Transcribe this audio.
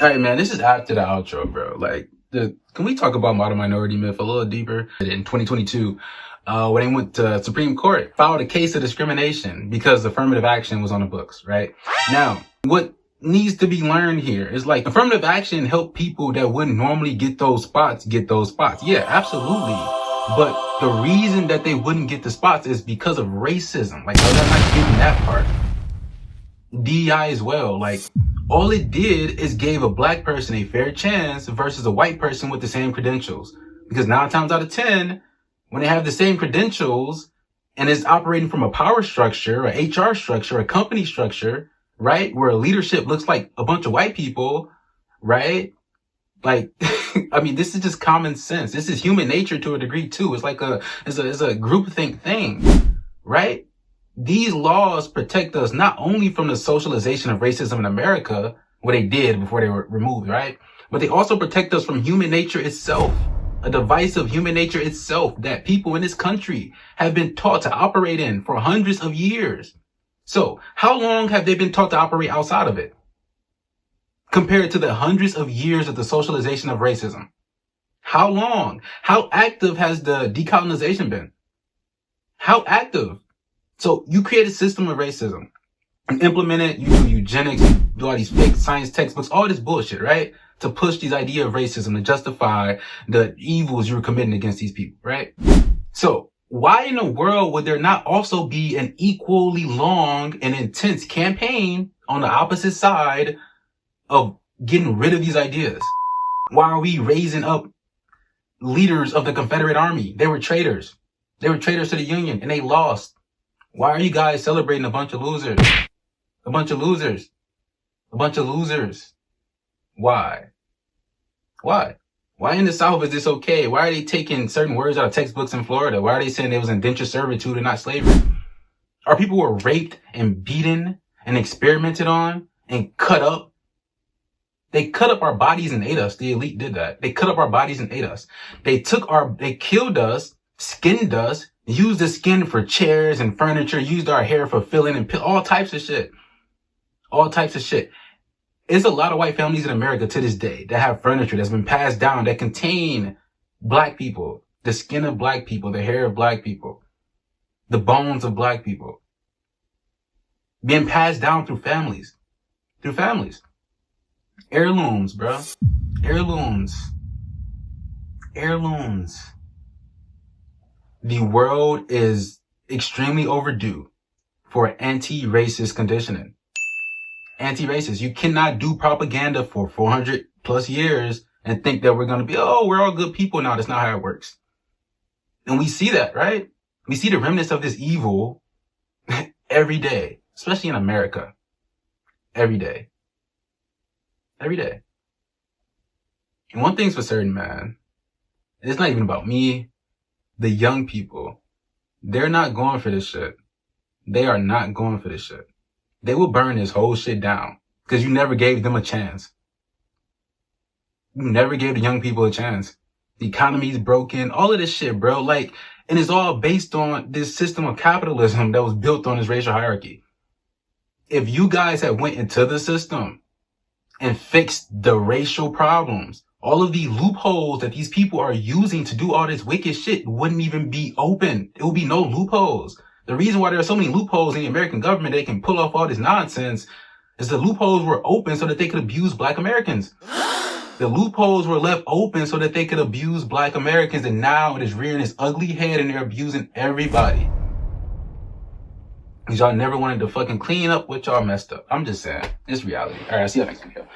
All right, man, this is after the outro, bro. Like, can we talk about model minority myth a little deeper? In 2022, when they went to Supreme Court, filed a case of discrimination because affirmative action was on the books, right? Now, what needs to be learned here is like affirmative action helped people that wouldn't normally get those spots get those spots. Yeah, absolutely. But the reason that they wouldn't get the spots is because of racism. Like, I'm not getting that part. DEI as well. Like, all it did is gave a black person a fair chance versus a white person with the same credentials. Because 9 times out of 10, when they have the same credentials and it's operating from a power structure, a HR structure, a company structure, right? Where leadership looks like a bunch of white people, right? Like, I mean, this is just common sense. This is human nature to a degree too. It's like it's a groupthink thing, right? These laws protect us not only from the socialization of racism in America, what they did before they were removed, right? But they also protect us from human nature itself, a device of human nature itself that people in this country have been taught to operate in for hundreds of years. So how long have they been taught to operate outside of it? Compared to the hundreds of years of the socialization of racism. How long? How active has the decolonization been? How active? So you create a system of racism. You implement it, you do eugenics, you do all these fake science textbooks, all this bullshit, right? To push these ideas of racism, to justify the evils you were committing against these people, right? So why in the world would there not also be an equally long and intense campaign on the opposite side of getting rid of these ideas? Why are we raising up leaders of the Confederate Army? They were traitors. They were traitors to the Union and they lost. Why are you guys celebrating a bunch of losers? A bunch of losers. A bunch of losers. Why? Why? Why in the South is this okay? Why are they taking certain words out of textbooks in Florida? Why are they saying it was indentured servitude and not slavery? Our people were raped and beaten and experimented on and cut up. They cut up our bodies and ate us. The elite did that. They cut up our bodies and ate us. They killed us, skinned us, used the skin for chairs and furniture, used our hair for filling and all types of shit. All types of shit. There's a lot of white families in America to this day that have furniture that's been passed down that contain black people, the skin of black people, the hair of black people, the bones of black people, being passed down through families. Heirlooms, bro. Heirlooms. The world is extremely overdue for anti-racist conditioning. Anti-racist. You cannot do propaganda for 400 plus years and think that we're going to be, oh, we're all good people now. That's not how it works. And we see that, right? We see the remnants of this evil every day, especially in America. Every day. Every day. And one thing's for certain, man. It's not even about me. The young people, they're not going for this shit. They are not going for this shit. They will burn this whole shit down because you never gave them a chance. You never gave the young people a chance. The economy's broken, all of this shit, bro. Like, and it's all based on this system of capitalism that was built on this racial hierarchy. If you guys had went into the system and fixed the racial problems, all of the loopholes that these people are using to do all this wicked shit wouldn't even be open. It would be no loopholes. The reason why there are so many loopholes in the American government, they can pull off all this nonsense, is the loopholes were open so that they could abuse black Americans. The loopholes were left open so that they could abuse black Americans, and now it is rearing its ugly head and they're abusing everybody. Because y'all never wanted to fucking clean up what y'all messed up. I'm just saying. It's reality. Alright, I'll see you next video.